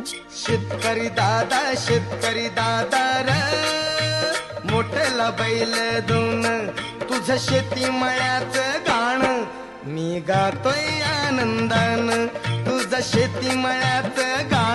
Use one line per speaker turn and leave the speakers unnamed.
शेतकरी दादा र मोठ्याला बैल दोन तुझं शेती मळ्याचं गाण मी गातोय आनंदान तुझं शेती मळ्याचं गाण